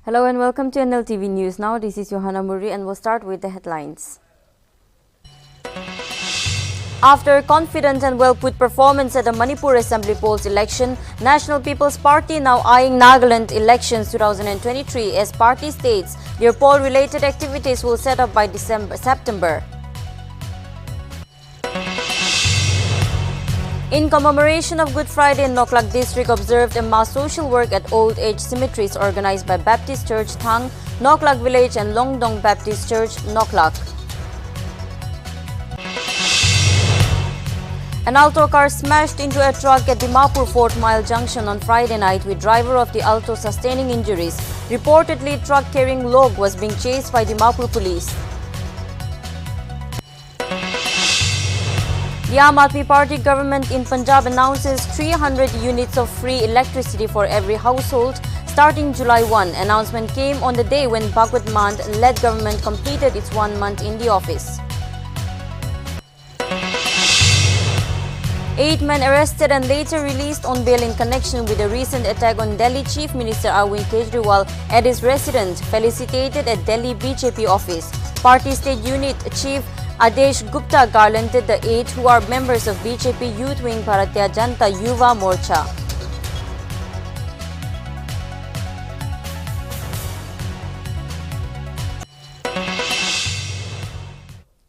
Hello and welcome to Nltv News. Now this is Johanna Murray and we'll start with the headlines. After a confident and well-put performance at the Manipur Assembly polls election, National People's Party now eyeing Nagaland elections 2023 as party states their poll-related activities will set up by September. In commemoration of Good Friday, Noklak District observed a mass social work at old age cemeteries organized by Baptist Church Thang, Noklak Village and Longdong Baptist Church, Noklak. An Alto car smashed into a truck at Dimapur Fort Mile Junction on Friday night with driver of the Alto sustaining injuries. Reportedly, truck carrying log was being chased by Dimapur police. The Aam Aadmi Party government in Punjab announces 300 units of free electricity for every household starting July 1. Announcement came on the day when Bhagwat Mann-led government completed its 1 month in the office. 8 men arrested and later released on bail in connection with the recent attack on Delhi Chief Minister Arvind Kejriwal at his residence, felicitated at Delhi BJP office. Party State Unit Chief Adesh Gupta garlanded the 8 who are members of BJP Youth Wing Bharatiya Janata Yuva Morcha.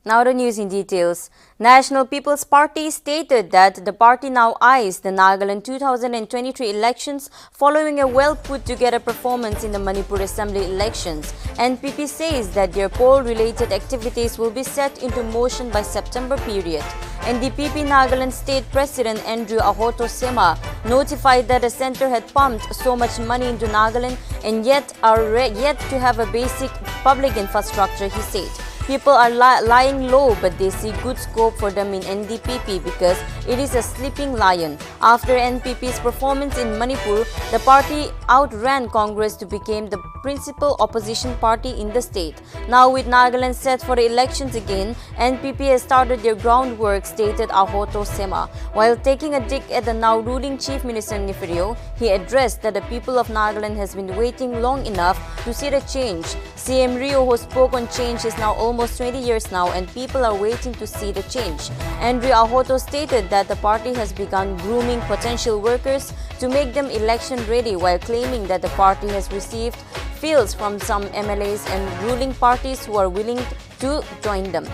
Now the news in details. National People's Party stated that the party now eyes the Nagaland 2023 elections following a well-put-together performance in the Manipur Assembly elections. NPP says that their poll-related activities will be set into motion by September period. NDPP Nagaland State President Andrew Ahoto Sema notified that the centre had pumped so much money into Nagaland and yet are yet to have a basic public infrastructure, he said. People are lying low, but they see good scope for them in NDPP because it is a sleeping lion. After NPP's performance in Manipur, the party outran Congress to become the principal opposition party in the state. Now with Nagaland set for the elections again, NPP has started their groundwork, stated Ahoto Sema. While taking a dig at the now ruling Chief Minister Nefirio, he addressed that the people of Nagaland has been waiting long enough to see the change. CM Rio, who spoke on change, is now almost 20 years now and people are waiting to see the change. Andrew Ahoto stated that the party has begun grooming potential workers to make them election ready while claiming that the party has received fields from some MLAs and ruling parties who are willing to join them.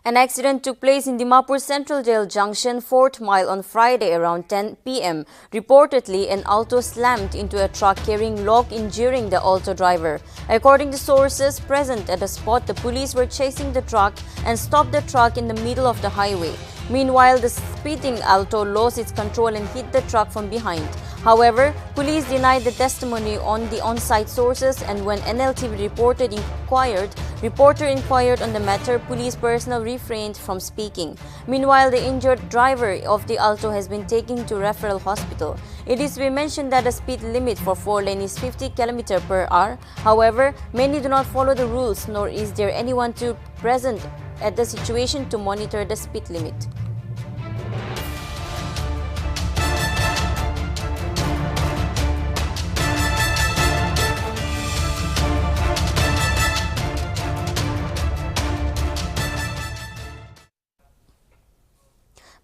An accident took place in Dimapur Central Jail Junction, Fort Mile on Friday around 10 p.m. Reportedly, an Alto slammed into a truck carrying log, injuring the Alto driver. According to sources present at the spot, the police were chasing the truck and stopped the truck in the middle of the highway. Meanwhile, the speeding Alto lost its control and hit the truck from behind. However, police denied the testimony on the on-site sources, and when Nltv reporter inquired on the matter, police personnel refrained from speaking. Meanwhile, the injured driver of the Alto has been taken to referral hospital. It is to be mentioned that the speed limit for 4-lane is 50 km per hour. However, many do not follow the rules, nor is there anyone to present at the situation to monitor the speed limit.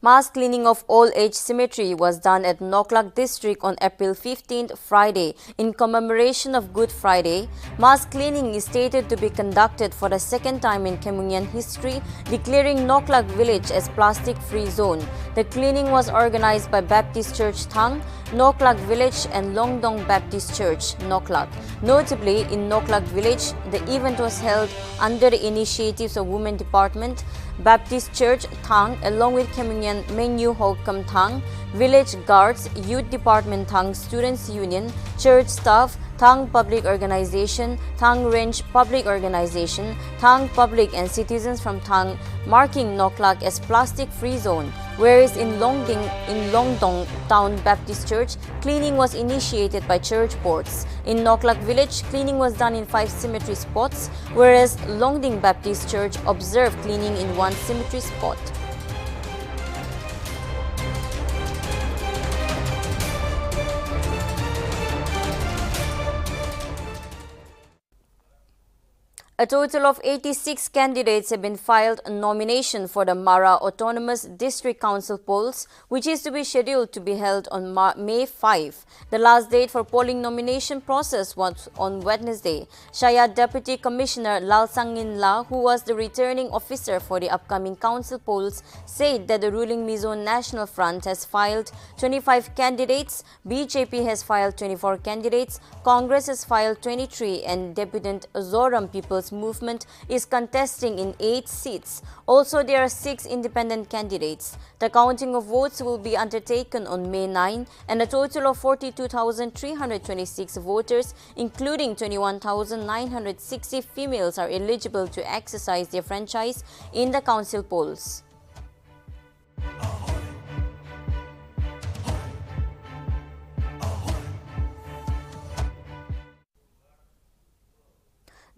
Mass cleaning of Old Age Cemetery was done at Noklak District on April 15th, Friday. In commemoration of Good Friday, mass cleaning is stated to be conducted for the second time in Kemunyan history, declaring Noklak village as plastic-free zone. The cleaning was organized by Baptist Church Thang, Noklak Village and Longdong Baptist Church, Noklak. Notably, in Noklak Village, the event was held under the initiatives of Women Department, Baptist Church Thang, along with Kemunyan Menu Holcomb Thang, Village Guards, Youth Department Thang, Students Union, church staff, Thang Public Organization, Thang Range Public Organization, Thang Public and citizens from Thang, marking Noklak as plastic-free zone. Whereas in Longdong Town Baptist Church, cleaning was initiated by church boards. In Noklak village, cleaning was done in 5 cemetery spots, whereas Longding Baptist Church observed cleaning in 1 cemetery spot. A total of 86 candidates have been filed a nomination for the Mara Autonomous District Council polls, which is to be scheduled to be held on May 5. The last date for polling nomination process was on Wednesday. Shaya Deputy Commissioner Lal Sangin La, who was the returning officer for the upcoming council polls, said that the ruling Mizo National Front has filed 25 candidates, BJP has filed 24 candidates, Congress has filed 23, and Deputant Zoram People's Movement is contesting in 8 seats. Also, there are 6 independent candidates. The counting of votes will be undertaken on May 9, and a total of 42,326 voters, including 21,960 females, are eligible to exercise their franchise in the council polls.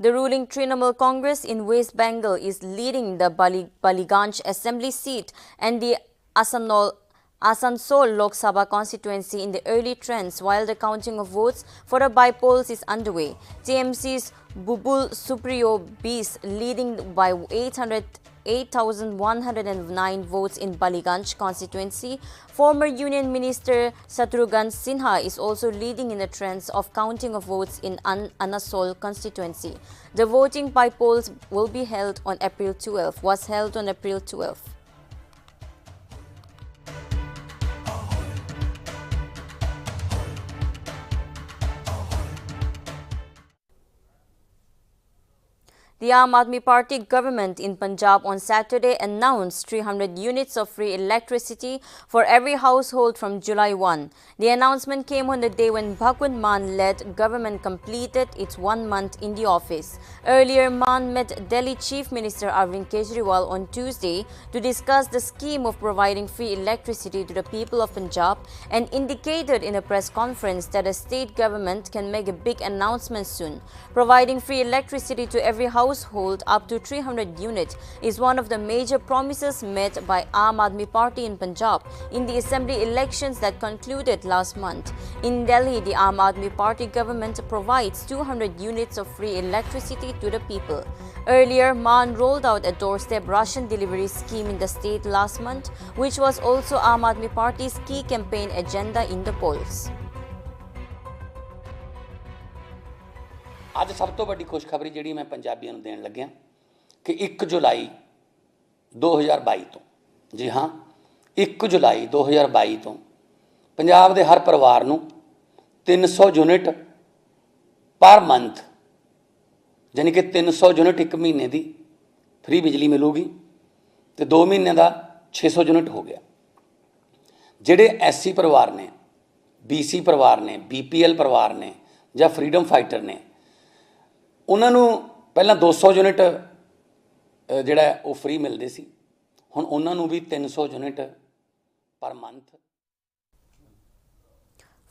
The ruling Trinamool Congress in West Bengal is leading the Baliganj Assembly seat and the Asansol Lok Sabha constituency in the early trends, while the counting of votes for the by-polls is underway. TMC's Bubul Supriyo is leading by 8,109 votes in Baliganj constituency. Former Union Minister Shatrughan Sinha is also leading in the trends of counting of votes in Asansol constituency. The voting by polls will be held on April 12. The Aam Aadmi Party government in Punjab on Saturday announced 300 units of free electricity for every household from July 1. The announcement came on the day when Bhagwant Mann-led government completed its 1 month in the office. Earlier, Mann met Delhi Chief Minister Arvind Kejriwal on Tuesday to discuss the scheme of providing free electricity to the people of Punjab and indicated in a press conference that the state government can make a big announcement soon. Providing free electricity to every household up to 300 units is one of the major promises made by Aam Aadmi Party in Punjab in the assembly elections that concluded last month. In Delhi, the Aam Aadmi Party government provides 200 units of free electricity to the people. Earlier, Mann rolled out a doorstep ration delivery scheme in the state last month, which was also Aam Aadmi Party's key campaign agenda in the polls. ਅੱਜ ਸਭ ਤੋਂ ਵੱਡੀ ਖੁਸ਼ਖਬਰੀ ਜਿਹੜੀ ਮੈਂ ਪੰਜਾਬੀਆਂ ਨੂੰ ਦੇਣ ਲੱਗਿਆ ਕਿ 1 ਜੁਲਾਈ 2022 ਤੋਂ ਜੀ ਹਾਂ 1 ਜੁਲਾਈ 2022 ਤੋਂ ਪੰਜਾਬ ਦੇ ਹਰ ਪਰਿਵਾਰ ਨੂੰ 300 ਯੂਨਿਟ ਪਰ ਮੰਥ ਯਾਨੀ ਕਿ 300 ਯੂਨਿਟ ਇੱਕ ਮਹੀਨੇ ਦੀ ਫ੍ਰੀ ਬਿਜਲੀ ਮਿਲੂਗੀ ਤੇ 2 ਮਹੀਨੇ ਦਾ 600 ਯੂਨਿਟ ਹੋ ਗਿਆ। ਜਿਹੜੇ ਐਸਸੀ ਪਰਿਵਾਰ ਨੇ, BC ਪਰਿਵਾਰ ਨੇ, BPL ਪਰਿਵਾਰ ਨੇ ਜਾਂ ਫਰੀडम फाइटर ਨੇ, ਉਹਨਾਂ ਨੂੰ ਪਹਿਲਾਂ 200 ਯੂਨਿਟ ਜਿਹੜਾ ਉਹ ਫ੍ਰੀ ਮਿਲਦੇ ਸੀ, ਹੁਣ ਉਹਨਾਂ ਨੂੰ ਵੀ 300 unit per month.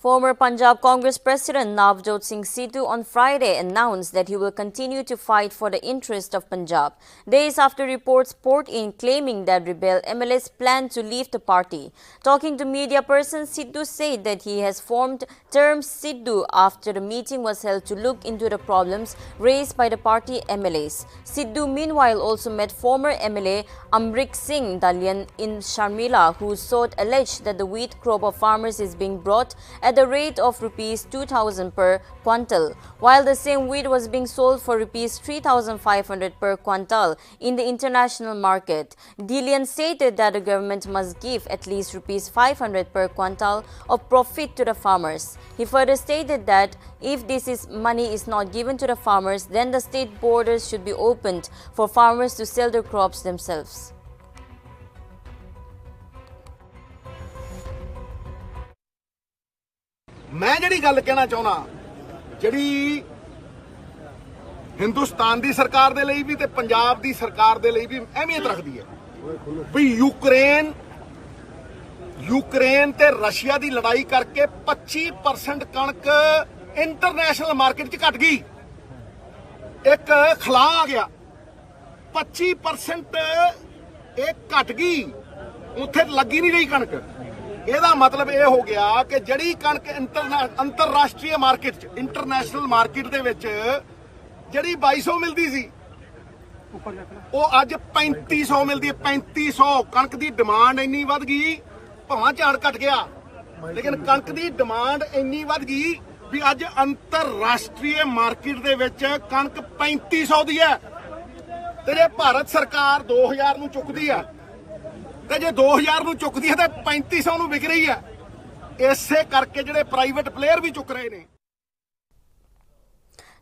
Former Punjab Congress President Navjot Singh Sidhu on Friday announced that he will continue to fight for the interest of Punjab, days after reports poured in claiming that rebel MLAs plan to leave the party. Talking to media persons, Sidhu said that he has formed term Sidhu after the meeting was held to look into the problems raised by the party MLAs. Sidhu meanwhile also met former MLA Amrik Singh Dalyan in Sharmila, whose sought alleged that the wheat crop of farmers is being brought at the rate of rupees 2,000 per quintal, while the same wheat was being sold for rupees 3,500 per quintal in the international market. Dalyan stated that the government must give at least rupees 500 per quintal of profit to the farmers. He further stated that if this money is not given to the farmers, then the state borders should be opened for farmers to sell their crops themselves. मैं जिहड़ी गल कहना चाहुंदा ਜਿਹੜੀ हिंदुस्तान की सरकार दे लई भी ते पंजाब की सरकार दे लई भी अहमियत रखती है भी यूक्रेन ते रशिया की लड़ाई करके 25% कणक इंटरनेशनल मार्केट च घट गई। एक खला आ गया 25% एक घट गई, उत्थे लगी नहीं रही कणक। ਇਹਦਾ मतलब ये हो गया कि जड़ी कणक अंतरराष्ट्रीय मार्केट इंटरनेशनल मार्केट दे विच ਜਿਹੜੀ 2200 ਮਿਲਦੀ ਸੀ ਉਹ ਅੱਜ 3500 ਮਿਲਦੀ ਹੈ। 3500 ਕਣਕ ਦੀ ਡਿਮਾਂਡ ਇੰਨੀ ਵੱਧ ਗਈ, ਭਾਵੇਂ ਝਾੜ ਘਟ ਗਿਆ ਲੇਕਿਨ ਕਣਕ ਦੀ ਡਿਮਾਂਡ ਇੰਨੀ ਵੱਧ ਗਈ ਵੀ ਅੱਜ ਅੰਤਰਰਾਸ਼ਟਰੀ ਮਾਰਕੀਟ ਦੇ ਵਿੱਚ ਕਣਕ 3500 ਦੀ ਹੈ। ਤੇ ਜੇ ਭਾਰਤ ਸਰਕਾਰ 2000 ਨੂੰ ਚੁੱਕਦੀ ਆ ਤੇ ਜੇ 2000 ਨੂੰ ਚੁੱਕਦੀ ਹੈ ਤਾਂ 3500 ਨੂੰ ਵਿਕ ਰਹੀ ਹੈ। ਇਸੇ ਕਰਕੇ ਜਿਹੜੇ ਪ੍ਰਾਈਵੇਟ ਪਲੇਅਰ ਵੀ ਚੁੱਕ ਰਹੇ ਨੇ।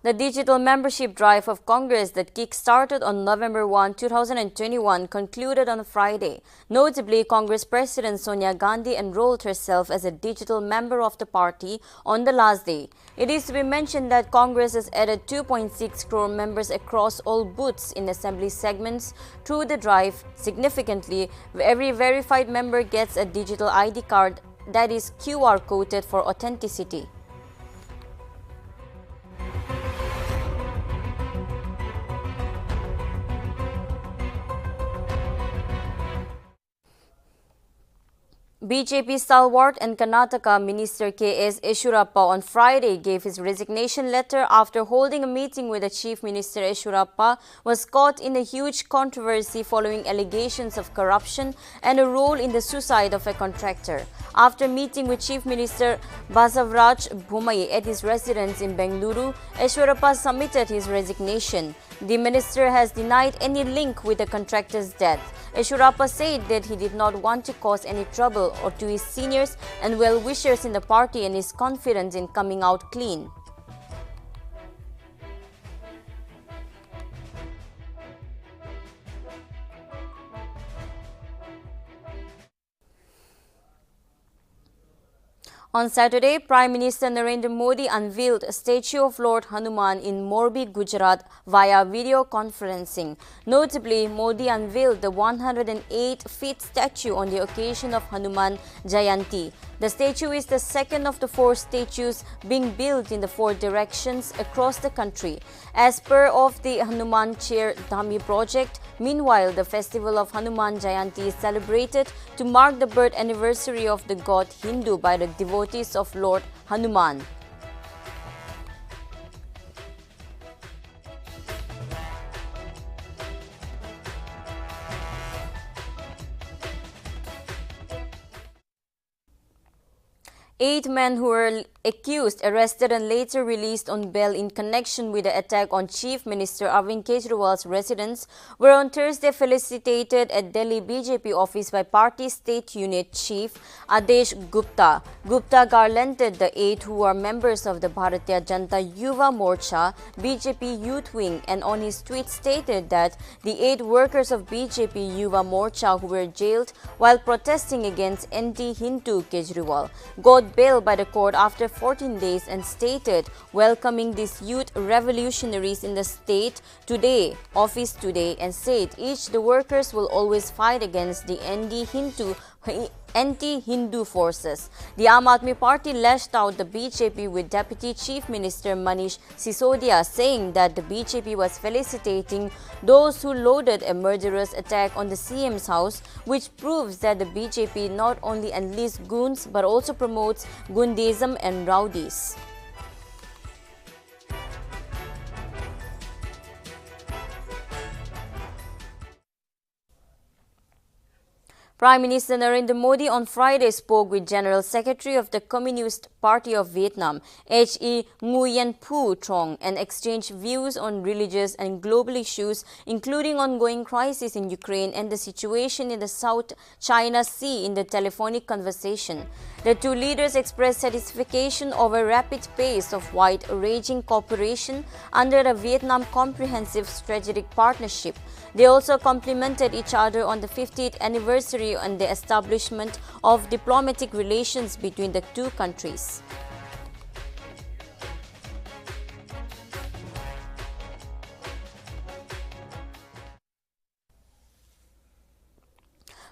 The digital membership drive of Congress that kick-started on November 1, 2021 concluded on Friday. Notably, Congress President Sonia Gandhi enrolled herself as a digital member of the party on the last day. It is to be mentioned that Congress has added 2.6 crore members across all booths in assembly segments through the drive. Significantly, every verified member gets a digital ID card that is QR coded for authenticity. BJP stalwart and Karnataka Minister K.S. Yeshurappa on Friday gave his resignation letter after holding a meeting with the Chief Minister. Yeshurappa was caught in a huge controversy following allegations of corruption and a role in the suicide of a contractor. After meeting with Chief Minister Basavaraj Bommai at his residence in Bengaluru, Yeshurappa submitted his resignation. The minister has denied any link with the contractor's death. Yeshurappa said that he did not want to cause any trouble or to his seniors and well-wishers in the party and is confident in coming out clean. On Saturday, Prime Minister Narendra Modi unveiled a statue of Lord Hanuman in Morbi, Gujarat via video conferencing. Notably, Modi unveiled the 108-feet statue on the occasion of Hanuman Jayanti. The statue is the second of the 4 statues being built in the 4 directions across the country. As per of the Hanuman Chair Dhami project, meanwhile, the festival of Hanuman Jayanti is celebrated to mark the birth anniversary of the god Hindu by the devotees of Lord Hanuman. Eight men who were accused, arrested and later released on bail in connection with the attack on Chief Minister Arvind Kejriwal's residence were on Thursday felicitated at Delhi BJP office by party state unit chief Adesh Gupta. Gupta garlanded the 8 who are members of the Bharatiya Janata Yuva Morcha BJP youth wing and on his tweet stated that the 8 workers of BJP Yuva Morcha who were jailed while protesting against anti-Hindu Kejriwal got bail by the court after 14 days and stated welcoming these youth revolutionaries in the state office today and said each the workers will always fight against the anti-Hindu forces. The Aam Aadmi Party lashed out the BJP with Deputy Chief Minister Manish Sisodia saying that the BJP was felicitating those who loaded a murderous attack on the CM's house, which proves that the BJP not only enlists goons but also promotes gundism and rowdies. Prime Minister Narendra Modi on Friday spoke with General Secretary of the Communist Party of Vietnam, H.E. Nguyen Phu Trong, and exchanged views on religious and global issues, including ongoing crisis in Ukraine and the situation in the South China Sea in the telephonic conversation. The 2 leaders expressed satisfaction over rapid pace of wide-ranging cooperation under the Vietnam Comprehensive Strategic Partnership. They also complimented each other on the 50th anniversary and the establishment of diplomatic relations between the 2 countries.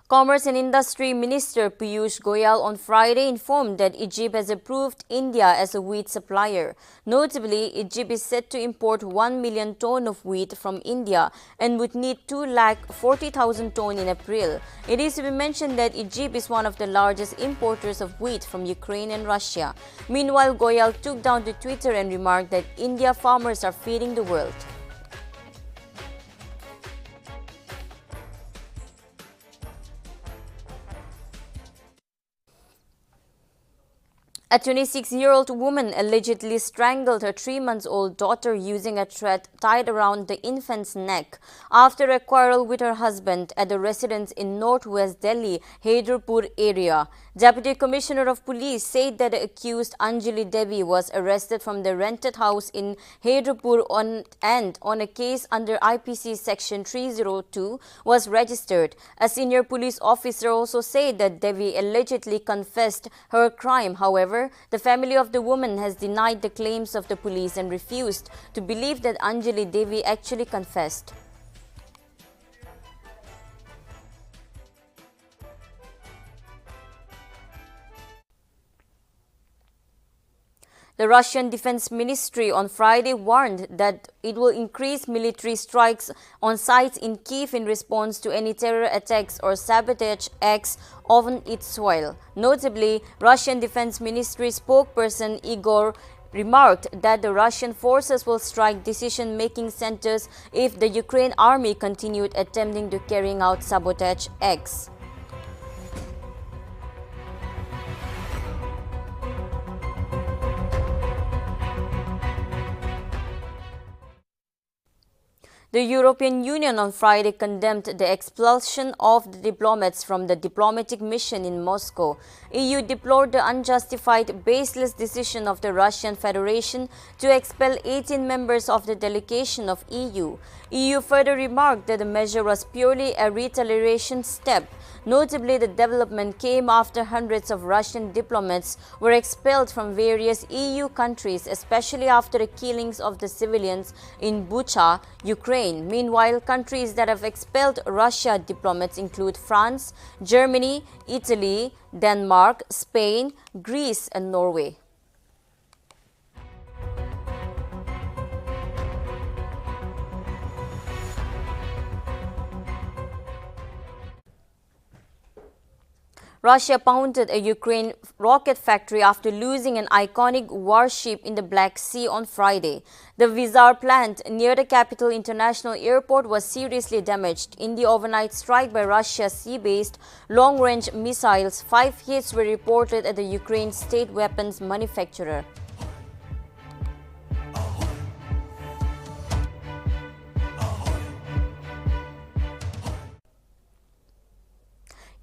Commerce and Industry Minister Piyush Goyal on Friday informed that Egypt has approved India as a wheat supplier. Notably, Egypt is set to import 1 million tonnes of wheat from India and would need 240,000 tonnes in April. It is to be mentioned that Egypt is one of the largest importers of wheat from Ukraine and Russia. Meanwhile, Goyal took down to Twitter and remarked that India farmers are feeding the world. A 26-year-old woman allegedly strangled her 3-month-old daughter using a thread tied around the infant's neck after a quarrel with her husband at a residence in northwest Delhi, Hyderpur area. Deputy Commissioner of Police said that the accused Anjali Devi was arrested from the rented house in Hyderpur on a case under IPC Section 302 was registered. A senior police officer also said that Devi allegedly confessed her crime. However, the family of the woman has denied the claims of the police and refused to believe that Anjali Devi actually confessed. The Russian Defense Ministry on Friday warned that it will increase military strikes on sites in Kyiv in response to any terror attacks or sabotage acts on its soil. Notably, Russian Defense Ministry spokesperson Igor remarked that the Russian forces will strike decision-making centers if the Ukraine army continued attempting to carry out sabotage acts. The European Union on Friday condemned the expulsion of the diplomats from the diplomatic mission in Moscow. EU deplored the unjustified, baseless decision of the Russian Federation to expel 18 members of the delegation of EU. EU further remarked that the measure was purely a retaliation step. Notably, the development came after hundreds of Russian diplomats were expelled from various EU countries, especially after the killings of the civilians in Bucha, Ukraine. Meanwhile, countries that have expelled Russia diplomats include France, Germany, Italy, Denmark, Spain, Greece, and Norway. Russia pounded a Ukraine rocket factory after losing an iconic warship in the Black Sea on Friday. The Vizar plant near the capital international airport was seriously damaged. In the overnight strike by Russia's sea-based long-range missiles, 5 hits were reported at the Ukraine state weapons manufacturer.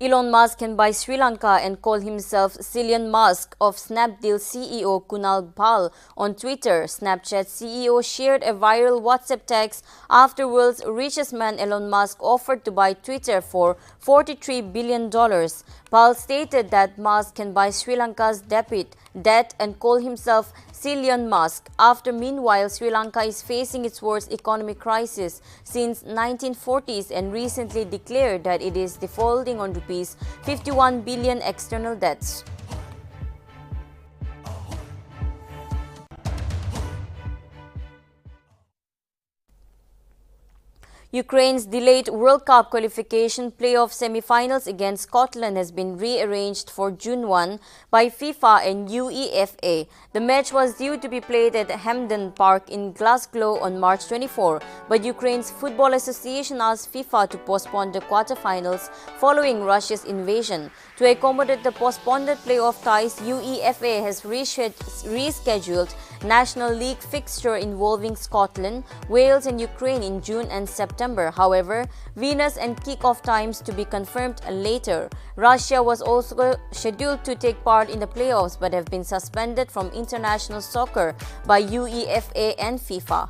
Elon Musk can buy Sri Lanka and call himself Elon Musk of Snapdeal CEO Kunal Bhal on Twitter. Snapchat CEO shared a viral WhatsApp text after world's richest man Elon Musk offered to buy Twitter for $43 billion. Bhal stated that Musk can buy Sri Lanka's debt and call himself Elon Musk after meanwhile Sri Lanka is facing its worst economic crisis since 1940s and recently declared that it is defaulting on rupees 51 billion external debts. Ukraine's delayed World Cup qualification playoff semi-finals against Scotland has been rearranged for June 1 by FIFA and UEFA. The match was due to be played at Hampden Park in Glasgow on March 24, but Ukraine's Football Association asked FIFA to postpone the quarter-finals following Russia's invasion. To accommodate the postponed playoff ties, UEFA has rescheduled National League fixture involving Scotland, Wales and Ukraine in June and September. However, Venus and kick-off times to be confirmed later. Russia was also scheduled to take part in the playoffs but have been suspended from international soccer by UEFA and FIFA.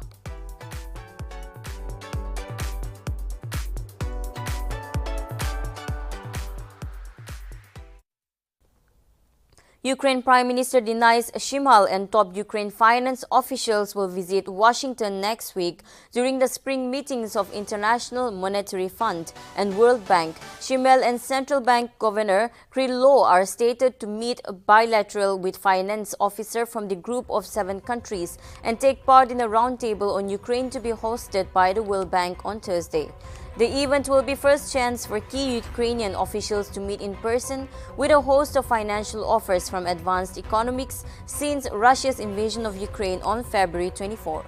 Ukraine Prime Minister denies Shimhal and top Ukraine finance officials will visit Washington next week during the spring meetings of International Monetary Fund and World Bank. Shimhal and Central Bank Governor Krylov are stated to meet bilateral with finance officer from the group of 7 countries and take part in a roundtable on Ukraine to be hosted by the World Bank on Thursday. The event will be first chance for key Ukrainian officials to meet in person with a host of financial offers from advanced economics since Russia's invasion of Ukraine on February 24.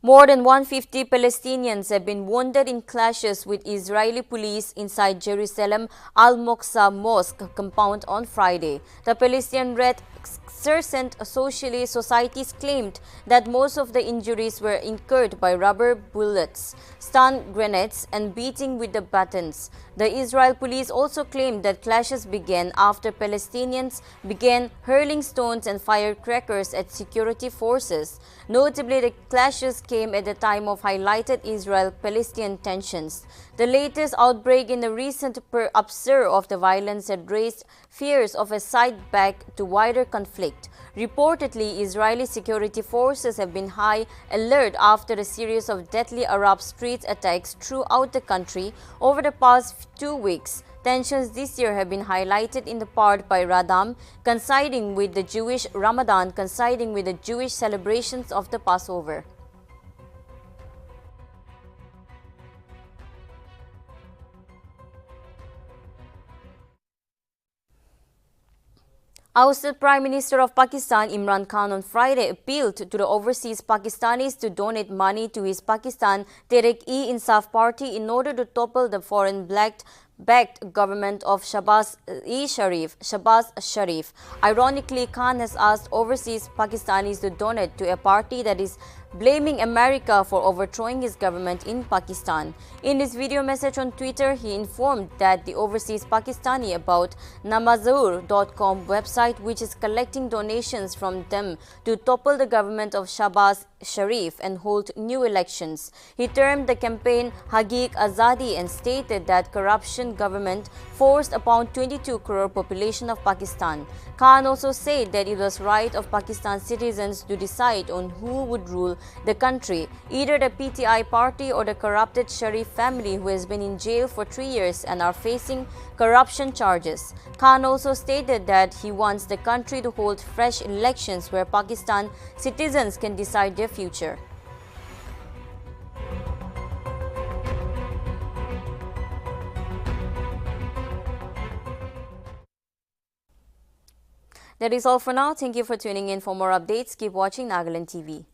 More than 150 Palestinians have been wounded in clashes with Israeli police inside Jerusalem Al-Moqsa Mosque compound on Friday. The Palestinian Red Crescent Societies claimed that most of the injuries were incurred by rubber bullets, stun grenades, and beating with the batons. The Israel police also claimed that clashes began after Palestinians began hurling stones and firecrackers at security forces. Notably, the clashes came at the time of highlighted Israel-Palestinian tensions. The latest outbreak in the recent upsurge of the violence had raised fears of a side-back to wider conflict. Reportedly, Israeli security forces have been high alert after a series of deadly Arab street attacks throughout the country over the past 2 weeks. Tensions this year have been highlighted in the part by Ramadan, coinciding with the Jewish celebrations of the Passover. Ousted Prime Minister of Pakistan Imran Khan on Friday appealed to the overseas Pakistanis to donate money to his Pakistan Tehreek-e-Insaf party in order to topple the foreign-backed government of Shahbaz Sharif. Ironically, Khan has asked overseas Pakistanis to donate to a party that is blaming America for overthrowing his government in Pakistan. In his video message on Twitter, he informed that the overseas Pakistani about Namazur.com website, which is collecting donations from them to topple the government of Shahbaz Sharif and hold new elections. He termed the campaign Haqiq Azadi and stated that corruption government forced upon 22 crore population of Pakistan. Khan also said that it was right of Pakistan citizens to decide on who would rule the country, either the PTI party or the corrupted Sharif family who has been in jail for 3 years and are facing corruption charges. Khan also stated that he wants the country to hold fresh elections where Pakistan citizens can decide their future. That is all for now. Thank you for tuning in. For more updates, keep watching Nagaland TV.